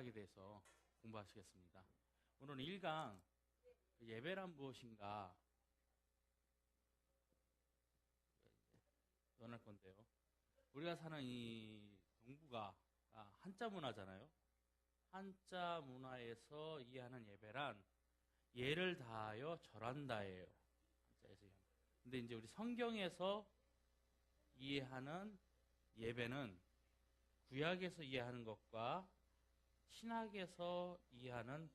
예배학에 대해서 공부하시겠습니다. 오늘은 1강 예배란 무엇인가 논할 건데요. 우리가 사는 이 동북아 한자 문화잖아요. 한자 문화에서 이해하는 예배란 예를 다하여 절한다예요. 근데 이제 우리 성경에서 이해하는 예배는 구약에서 이해하는 것과 신약에서 이해하는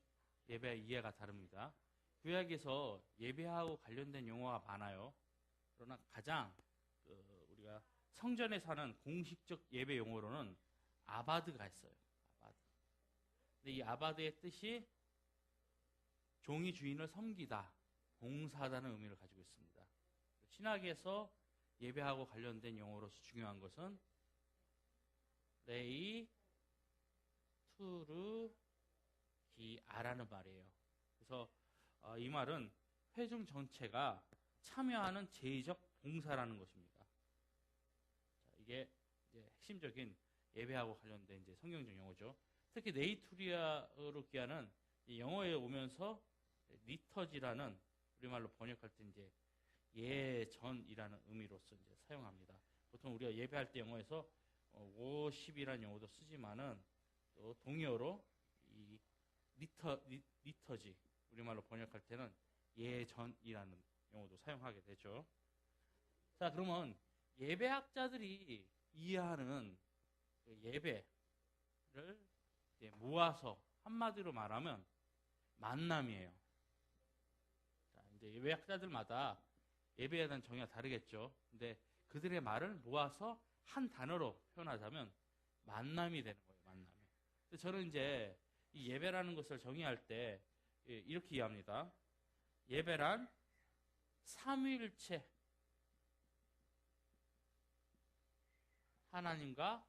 예배의 이해가 다릅니다. 구약에서 예배하고 관련된 용어가 많아요. 그러나 가장 우리가 성전에서 하는 공식적 예배 용어로는 아바드가 있어요. 아바드. 근데 이 아바드의 뜻이 종이 주인을 섬기다, 봉사하다는 의미를 가지고 있습니다. 신학에서 예배하고 관련된 용어로서 중요한 것은 레이 투르 기아라는 말이에요. 그래서 이 말은 회중 전체가 참여하는 제의적 봉사라는 것입니다. 자, 이게 이제 핵심적인 예배하고 관련된 이제 성경적 용어죠. 특히 네이투리아로 기하는 영어에 오면서 리터지라는 우리말로 번역할 때 이제 예전이라는 의미로서 이제 사용합니다. 보통 우리가 예배할 때 영어에서 워십이라는 용어도 쓰지만은 또 동의어로 이 리터지 우리말로 번역할 때는 예전이라는 용어도 사용하게 되죠. 자, 그러면 예배학자들이 이해하는 예배를 이제 모아서 한마디로 말하면 만남이에요. 자, 이제 예배학자들마다 예배에 대한 정의가 다르겠죠. 근데 그들의 말을 모아서 한 단어로 표현하자면 만남이 되는 거예요. 만남이. 저는 이제 이 예배라는 것을 정의할 때 이렇게 이해합니다. 예배란 삼위일체 하나님과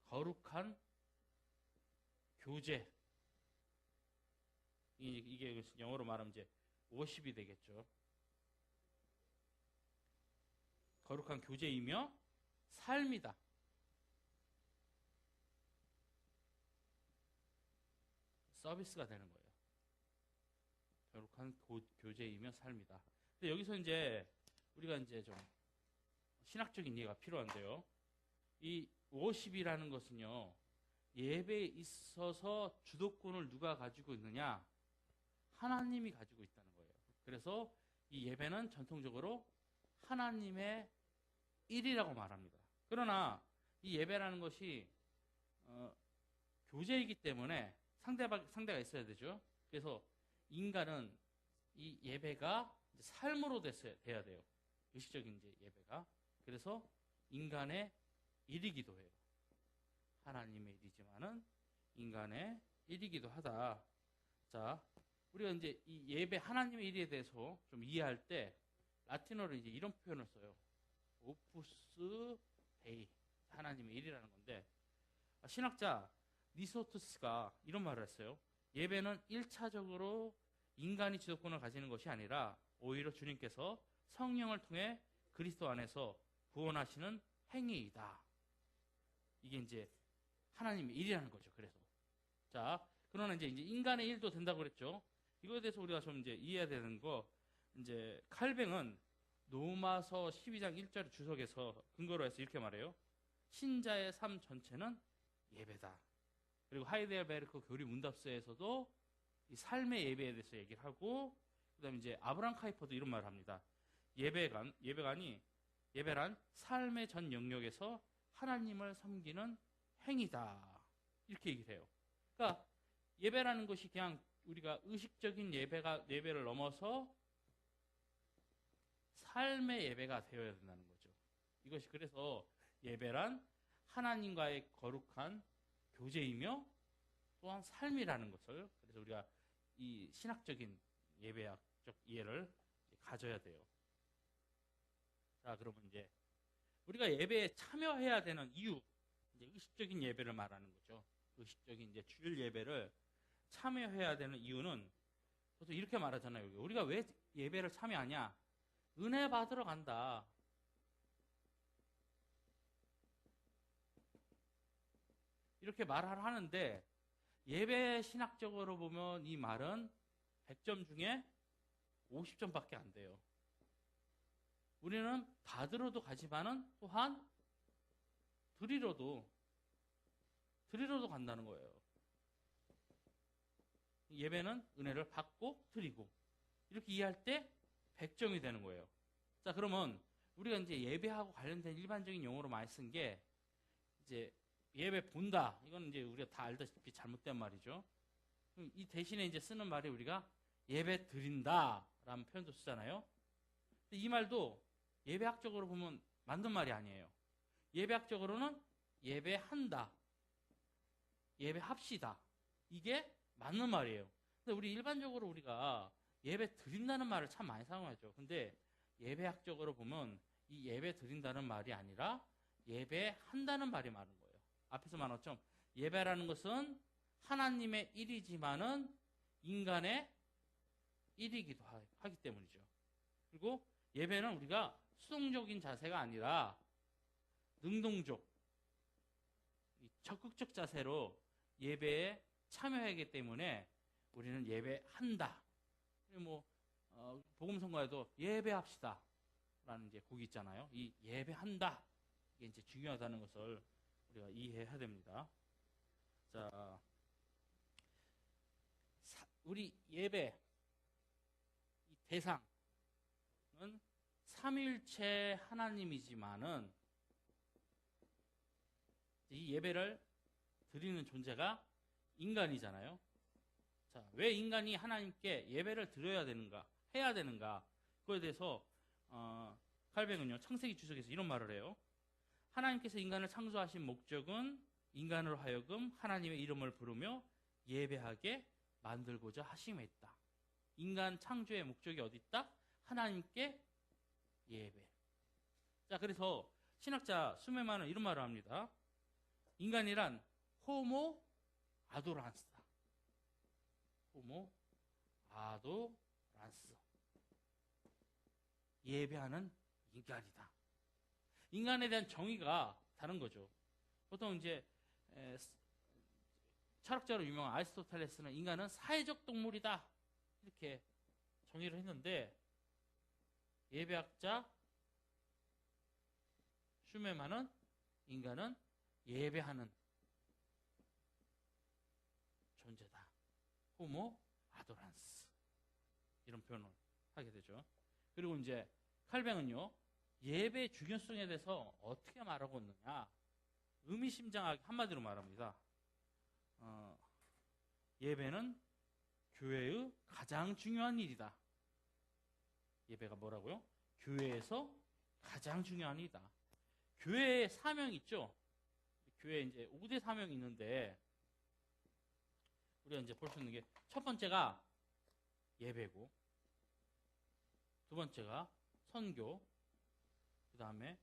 거룩한 교제. 이게 영어로 말하면 이제 워십이 되겠죠. 거룩한 교제이며 삶이다. 서비스가 되는 거예요. 거룩한 교제이며 삶이다. 근데 여기서 이제 우리가 이제 좀 신학적인 이해가 필요한데요. 이 워십이라는 것은요, 예배에 있어서 주도권을 누가 가지고 있느냐? 하나님이 가지고 있다는 거예요. 그래서 이 예배는 전통적으로 하나님의 일이라고 말합니다. 그러나 이 예배라는 것이 교제이기 때문에 상대가 있어야 되죠. 그래서 인간은 이 예배가 삶으로 돼야 돼요. 의식적인 이제 예배가. 그래서 인간의 일이기도 해요. 하나님의 일이지만은 인간의 일이기도 하다. 자, 우리가 이제 이 예배 하나님의 일에 대해서 좀 이해할 때 라틴어로 이제 이런 표현을 써요. 오푸스 데이. 하나님의 일이라는 건데, 신학자 니소투스가 이런 말을 했어요. 예배는 1차적으로 인간이 주도권을 가지는 것이 아니라 오히려 주님께서 성령을 통해 그리스도 안에서 구원하시는 행위이다. 이게 이제 하나님의 일이라는 거죠. 그래서 자, 그러나 이제 인간의 일도 된다고 그랬죠. 이거에 대해서 우리가 좀 이제 이해해야 되는 거, 이제 칼뱅은 로마서 12장 1절 주석에서 근거로 해서 이렇게 말해요. 신자의 삶 전체는 예배다. 그리고 하이델베르크 교리 문답서에서도 이 삶의 예배에 대해서 얘기를 하고, 그다음에 이제 아브람 카이퍼도 이런 말을 합니다. 예배란 삶의 전 영역에서 하나님을 섬기는 행위다. 이렇게 얘기를 해요. 그러니까 예배라는 것이 그냥 우리가 의식적인 예배를 넘어서 삶의 예배가 되어야 된다는 거죠. 이것이 그래서 예배란 하나님과의 거룩한 교제이며 또한 삶이라는 것을, 그래서 우리가 이 신학적인 예배학적 이해를 가져야 돼요. 자, 그러면 이제 우리가 예배에 참여해야 되는 이유, 이제 의식적인 예배를 말하는 거죠. 의식적인 이제 주일 예배를 참여해야 되는 이유는 보통 이렇게 말하잖아요. 우리가 왜 예배를 참여하냐? 은혜 받으러 간다. 이렇게 말을 하는데 예배 신학적으로 보면 이 말은 100점 중에 50점밖에 안 돼요. 우리는 받으러도 가지만은 또한 드리러도 간다는 거예요. 예배는 은혜를 받고 드리고 이렇게 이해할 때 100점이 되는 거예요. 자, 그러면 우리가 이제 예배하고 관련된 일반적인 용어로 많이 쓴 게 이제 예배 본다. 이건 이제 우리가 다 알다시피 잘못된 말이죠. 이 대신에 이제 쓰는 말이 우리가 예배 드린다라는 표현도 쓰잖아요. 근데 이 말도 예배학적으로 보면 맞는 말이 아니에요. 예배학적으로는 예배한다, 예배합시다. 이게 맞는 말이에요. 근데 우리 일반적으로 우리가 예배 드린다는 말을 참 많이 사용하죠. 근데 예배학적으로 보면 이 예배 드린다는 말이 아니라 예배한다는 말이 많은 거예요. 앞에서 말한 것처럼 예배라는 것은 하나님의 일이지만은 인간의 일이기도 하기 때문이죠. 그리고 예배는 우리가 수동적인 자세가 아니라 능동적, 적극적 자세로 예배에 참여하기 때문에 우리는 예배한다. 뭐 복음성가에도 예배합시다 라는 이제 곡이 있잖아요. 이 예배한다, 이게 이제 중요하다는 것을 우리가 이해해야 됩니다. 자, 우리 예배 이 대상은 삼위일체 하나님이지만은 이 예배를 드리는 존재가 인간이잖아요. 자, 왜 인간이 하나님께 예배를 드려야 되는가, 해야 되는가? 그거에 대해서 칼뱅은요, 창세기 주석에서 이런 말을 해요. 하나님께서 인간을 창조하신 목적은 인간으로 하여금 하나님의 이름을 부르며 예배하게 만들고자 하심에 있다. 인간 창조의 목적이 어디 있다? 하나님께 예배. 자, 그래서 신학자 수메만은 이런 말을 합니다. 인간이란 호모 아도란스다. 호모 아도란스. 예배하는 인간이다. 인간에 대한 정의가 다른 거죠. 보통 이제 철학자로 유명한 아리스토텔레스는 인간은 사회적 동물이다, 이렇게 정의를 했는데, 예배학자 슈메만은 인간은 예배하는 존재다. 호모 아도란스. 이런 표현을 하게 되죠. 그리고 이제 칼뱅은요, 예배의 중요성에 대해서 어떻게 말하고 있느냐, 의미심장하게 한마디로 말합니다. 예배는 교회의 가장 중요한 일이다. 예배가 뭐라고요? 교회에서 가장 중요한 일이다. 교회의 사명이 있죠. 교회에 이제 5대 사명이 있는데, 우리가 이제 볼 수 있는 게, 첫 번째가 예배고, 두 번째가 선교, 그 다음에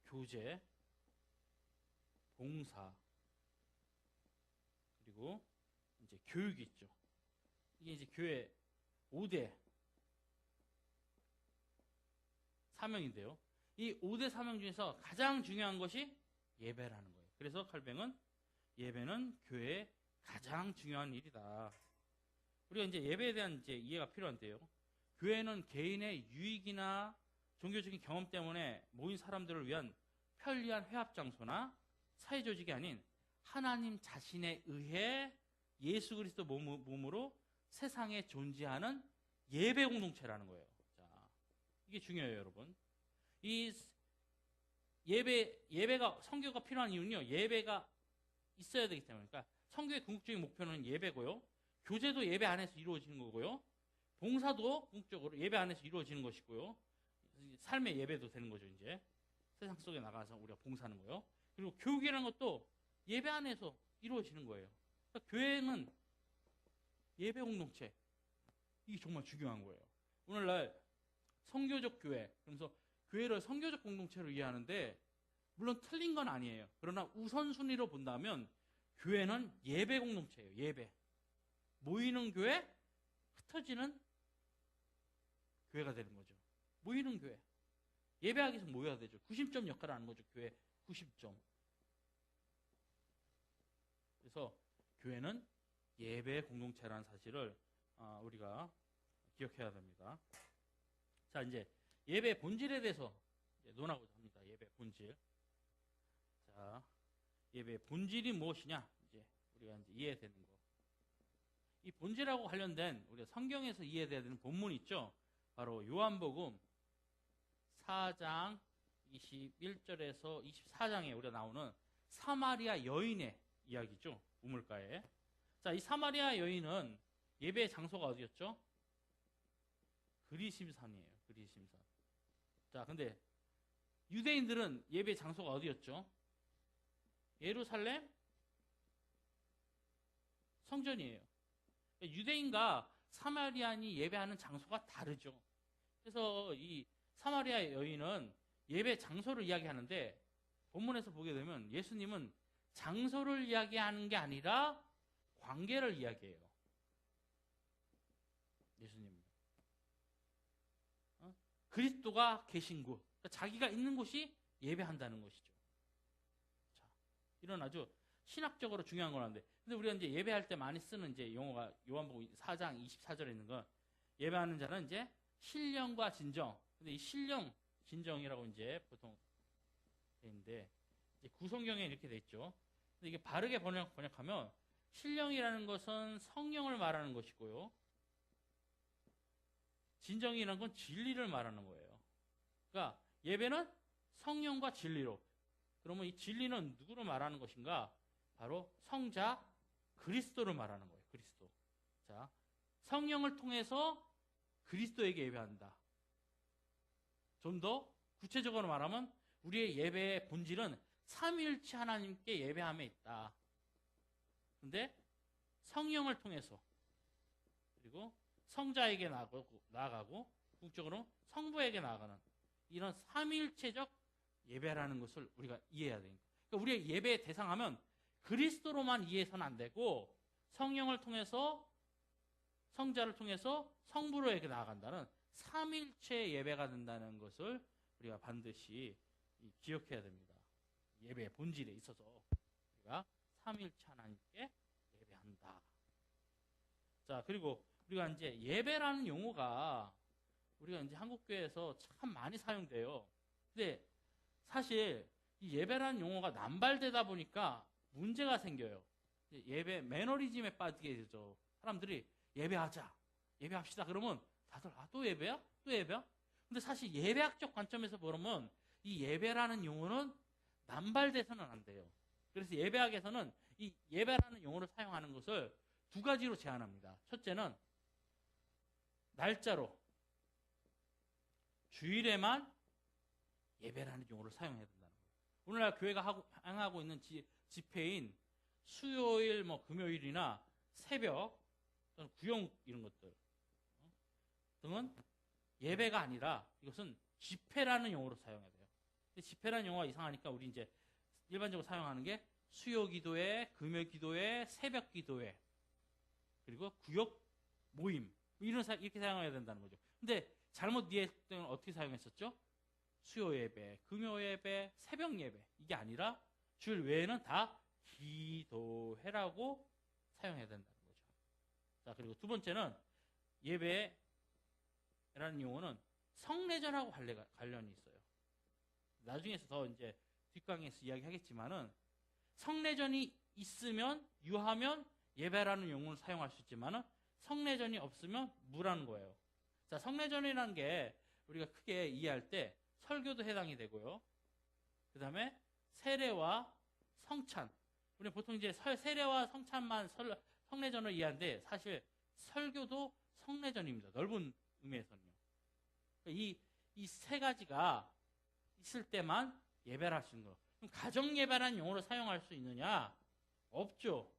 교제, 봉사, 그리고 이제 교육이 있죠. 이게 이제 교회 5대 사명인데요. 이 5대 사명 중에서 가장 중요한 것이 예배라는 거예요. 그래서 칼뱅은 예배는 교회의 가장 중요한 일이다. 우리가 이제 예배에 대한 이제 이해가 필요한데요. 교회는 개인의 유익이나 종교적인 경험 때문에 모인 사람들을 위한 편리한 회합 장소나 사회 조직이 아닌 하나님 자신에 의해 예수 그리스도 몸으로 세상에 존재하는 예배 공동체라는 거예요. 자, 이게 중요해요, 여러분. 이 예배가, 선교가 필요한 이유는요, 예배가 있어야 되기 때문에. 그러니까 선교의 궁극적인 목표는 예배고요, 교제도 예배 안에서 이루어지는 거고요, 봉사도 궁극적으로 예배 안에서 이루어지는 것이고요, 삶의 예배도 되는 거죠. 이제 세상 속에 나가서 우리가 봉사하는 거요. 그리고 교육이라는 것도 예배 안에서 이루어지는 거예요. 그러니까 교회는 예배 공동체, 이게 정말 중요한 거예요. 오늘날 선교적 교회, 그러면서 교회를 선교적 공동체로 이해하는데, 물론 틀린 건 아니에요. 그러나 우선순위로 본다면 교회는 예배 공동체예요. 예배. 모이는 교회, 흩어지는 교회가 되는 거죠. 모이는 교회. 예배하기 위해서 모여야 되죠. 90점 역할을 하는 거죠. 교회 90점. 그래서 교회는 예배 공동체라는 사실을 우리가 기억해야 됩니다. 자, 이제 예배 본질에 대해서 이제 논하고자 합니다. 예배 본질. 자, 예배 본질이 무엇이냐? 이제 우리가 이제 이해되는 거. 이 본질하고 관련된 우리가 성경에서 이해돼야 되는 본문이 있죠. 바로 요한복음 4장 21절에서 24장에 우리가 나오는 사마리아 여인의 이야기죠. 우물가에. 자, 이 사마리아 여인은 예배 장소가 어디였죠? 그리심산이에요. 그리심산. 자, 근데 유대인들은 예배 장소가 어디였죠? 예루살렘 성전이에요. 유대인과 사마리아인이 예배하는 장소가 다르죠. 그래서 이 사마리아 여인은 예배 장소를 이야기하는데 본문에서 보게 되면 예수님은 장소를 이야기하는 게 아니라 관계를 이야기해요. 예수님은 그리스도가 계신 곳, 그러니까 자기가 있는 곳이 예배한다는 것이죠. 자, 이런 아주 신학적으로 중요한 거라는데, 근데 우리가 이제 예배할 때 많이 쓰는 이제 용어가 요한복음 4장 24절에 있는 건 예배하는 자는 이제 신령과 진정. 근데 이 신령, 진정이라고 이제 보통 돼 있는데 이제 구성경에 이렇게 돼 있죠. 근데 이게 바르게 번역하면 신령이라는 것은 성령을 말하는 것이고요. 진정이라는 건 진리를 말하는 거예요. 그러니까 예배는 성령과 진리로. 그러면 이 진리는 누구를 말하는 것인가? 바로 성자 그리스도를 말하는 거예요. 그리스도. 자, 성령을 통해서 그리스도에게 예배한다. 좀 더 구체적으로 말하면 우리의 예배의 본질은 삼위일체 하나님께 예배함에 있다. 근데 성령을 통해서 그리고 성자에게 나아가고 궁극적으로 성부에게 나아가는 이런 삼위일체적 예배라는 것을 우리가 이해해야 됩니다. 그러니까 우리의 예배의 대상하면 그리스도로만 이해해서는 안 되고 성령을 통해서 성자를 통해서 성부로에게 나아간다는 삼위일체 예배가 된다는 것을 우리가 반드시 기억해야 됩니다. 예배의 본질에 있어서 우리가 삼위일체 하나님께 예배한다. 자, 그리고 우리가 이제 예배라는 용어가 우리가 이제 한국교회에서 참 많이 사용돼요. 근데 사실 이 예배라는 용어가 남발되다 보니까 문제가 생겨요. 예배 매너리즘에 빠지게 되죠. 사람들이 예배하자, 예배합시다. 그러면 다들 또 예배야? 또 예배야? 근데 사실 예배학적 관점에서 보면 이 예배라는 용어는 남발돼서는 안 돼요. 그래서 예배학에서는 이 예배라는 용어를 사용하는 것을 두 가지로 제한합니다. 첫째는 날짜로 주일에만 예배라는 용어를 사용해야 된다는 거예요. 오늘날 교회가 행하고 있는 집회인 수요일, 금요일이나 새벽 또는 구역 이런 것들 등은 예배가 아니라 이것은 집회라는 용어로 사용해야 돼요. 근데 집회라는 용어가 이상하니까 우리 이제 일반적으로 사용하는 게 수요 기도회, 금요 기도회, 새벽 기도회, 그리고 구역 모임 이렇게 사용해야 된다는 거죠. 근데 잘못 이해했을 때는 어떻게 사용했었죠? 수요 예배, 금요 예배, 새벽 예배 이게 아니라 주일 외에는 다 기도회라고 사용해야 된다는 거죠. 자, 그리고 두 번째는 예배라는 용어는 성례전하고 관련이 있어요. 나중에서 더 이제 뒷강에서 이야기하겠지만은 성례전이 있으면 유하면 예배라는 용어를 사용할 수 있지만은 성례전이 없으면 무라는 거예요. 자, 성례전이라는 게 우리가 크게 이해할 때 설교도 해당이 되고요. 그 다음에 세례와 성찬. 우리는 보통 이제 세례와 성찬만 성례전을 이해하는데 사실 설교도 성례전입니다. 넓은 의미에서는요. 이 세 가지가 있을 때만 예배를 할 수 있는 거. 그럼 가정 예배라는 용어를 사용할 수 있느냐? 없죠.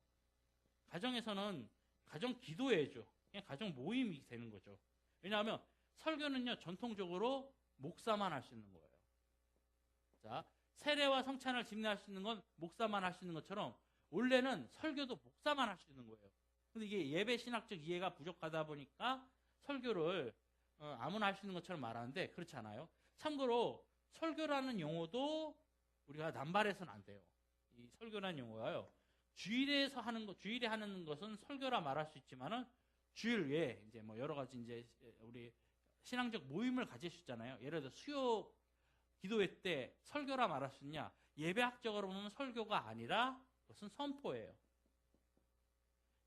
가정에서는 가정 기도회죠. 그냥 가정 모임이 되는 거죠. 왜냐하면 설교는요 전통적으로 목사만 할 수 있는 거예요. 자, 세례와 성찬을 집례할 수 있는 건 목사만 할 수 있는 것처럼 원래는 설교도 목사만 할 수 있는 거예요. 근데 이게 예배 신학적 이해가 부족하다 보니까 설교를 아무나 할 수 있는 것처럼 말하는데 그렇지 않아요. 참고로 설교라는 용어도 우리가 남발해서는 안 돼요. 이 설교라는 용어가요. 주일에서 하는 것, 주일에 하는 것은 설교라 말할 수 있지만은 주일 외에 이제 뭐 여러 가지 이제 우리 신앙적 모임을 가질 수 있잖아요. 예를 들어 수요 기도회 때 설교라 말할 수 있냐? 예배학적으로 보면 설교가 아니라 그것은 선포예요.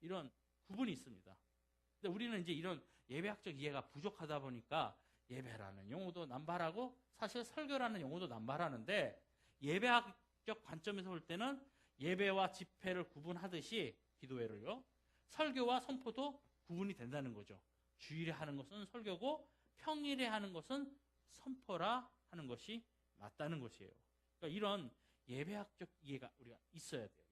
이런 구분이 있습니다. 근데 우리는 이제 이런 예배학적 이해가 부족하다 보니까 예배라는 용어도 남발하고 사실 설교라는 용어도 남발하는데 예배학적 관점에서 볼 때는 예배와 집회를 구분하듯이 기도회를요. 설교와 선포도 구분이 된다는 거죠. 주일에 하는 것은 설교고 평일에 하는 것은 선포라 하는 것이 맞다는 것이에요. 그러니까 이런 예배학적 이해가 우리가 있어야 돼요.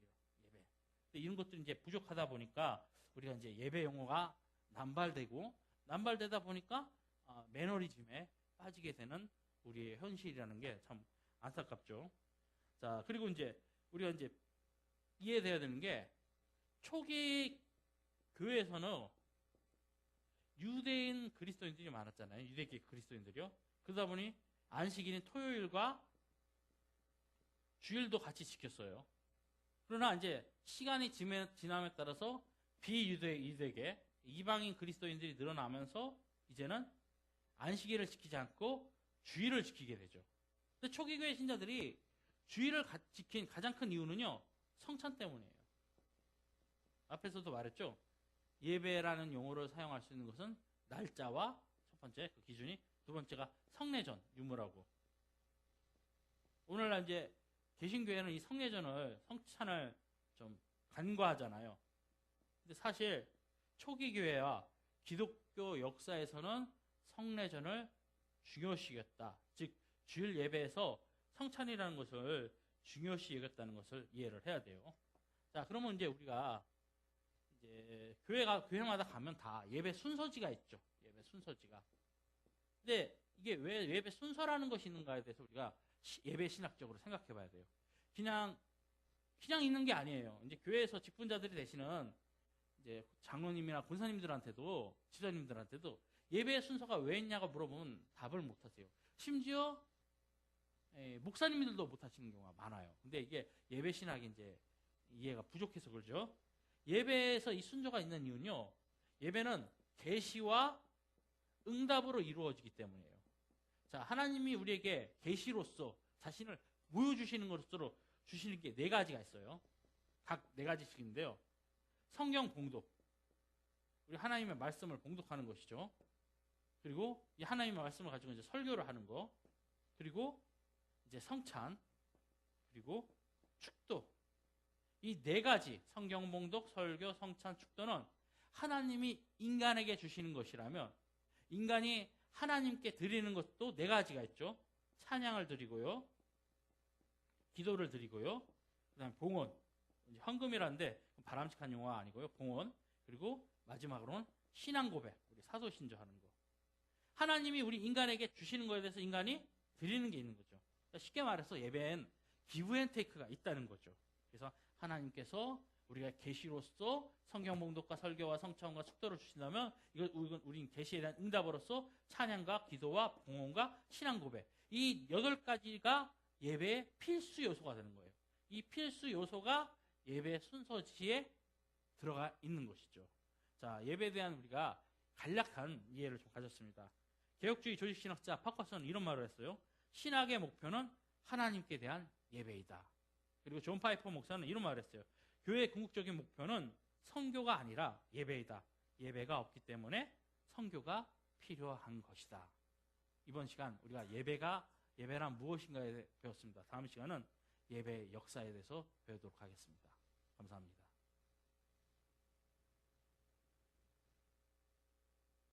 예배. 근데 이런 것들이 이제 부족하다 보니까 우리가 이제 예배 용어가 남발되다 보니까 매너리즘에 빠지게 되는 우리의 현실이라는 게 참 안타깝죠. 자, 그리고 이제 우리가 이제 이해돼야 되는 게 초기 교회에서는 유대인 그리스도인들이 많았잖아요. 유대계 그리스도인들이요. 그러다 보니 안식일인 토요일과 주일도 같이 지켰어요. 그러나 이제 시간이 지남에 따라서 비유대계 이방인 그리스도인들이 늘어나면서 이제는 안식일을 지키지 않고 주일을 지키게 되죠. 근데 초기 교회 신자들이 주일을 지킨 가장 큰 이유는요. 성찬 때문이에요. 앞에서도 말했죠. 예배라는 용어를 사용할 수 있는 것은 날짜와 첫 번째 그 기준이, 두 번째가 성례전 유무라고. 오늘날 이제 개신교회는 이 성찬을 좀 간과하잖아요. 근데 사실 초기 교회와 기독교 역사에서는 성례전을 중요시 여겼다. 즉 주일 예배에서 성찬이라는 것을 중요시 여겼다는 것을 이해를 해야 돼요. 자, 그러면 이제 우리가 이제 교회마다 가면 다 예배 순서지가 있죠. 예배 순서지가. 근데 이게 왜 예배 순서라는 것이 있는가에 대해서 우리가 예배 신학적으로 생각해 봐야 돼요. 그냥 있는 게 아니에요. 이제 교회에서 직분자들이 되시는 이제 장로님이나 권사님들한테도, 지도자님들한테도 예배 순서가 왜 있냐고 물어보면 답을 못 하세요. 심지어 목사님들도 못 하시는 경우가 많아요. 근데 이게 예배 신학이 이제 이해가 부족해서 그러죠. 예배에서 이 순서가 있는 이유는요. 예배는 계시와 응답으로 이루어지기 때문이에요. 자, 하나님이 우리에게 계시로서 자신을 보여주시는 것으로 주시는 게 네 가지가 있어요. 각 네 가지씩인데요. 성경 봉독. 우리 하나님의 말씀을 봉독하는 것이죠. 그리고 이 하나님의 말씀을 가지고 이제 설교를 하는 거. 그리고 이제 성찬. 그리고 축도. 이 네 가지 성경 봉독, 설교, 성찬, 축도는 하나님이 인간에게 주시는 것이라면 인간이 하나님께 드리는 것도 네 가지가 있죠. 찬양을 드리고요. 기도를 드리고요. 그 다음에 봉헌. 헌금이라는데 바람직한 용어가 아니고요. 봉헌. 그리고 마지막으로는 신앙 고백. 우리 사도신조 하는 거. 하나님이 우리 인간에게 주시는 것에 대해서 인간이 드리는 게 있는 거죠. 그러니까 쉽게 말해서 예배엔 기브 앤 테이크가 있다는 거죠. 그래서 하나님께서 우리가 계시로서 성경 봉독과 설교와 성찬과 축도를 주신다면 이건 우린 계시에 대한 응답으로서 찬양과 기도와 봉헌과 신앙 고백. 이 8가지가 예배의 필수 요소가 되는 거예요. 이 필수 요소가 예배 순서지에 들어가 있는 것이죠. 자, 예배에 대한 우리가 간략한 이해를 좀 가졌습니다. 개혁주의 조직신학자 파커슨은 이런 말을 했어요. 신학의 목표는 하나님께 대한 예배이다. 그리고 존 파이퍼 목사는 이런 말을 했어요. 교회의 궁극적인 목표는 선교가 아니라 예배이다. 예배가 없기 때문에 선교가 필요한 것이다. 이번 시간 우리가 예배란 무엇인가에 배웠습니다. 다음 시간은 예배의 역사에 대해서 배우도록 하겠습니다. 감사합니다.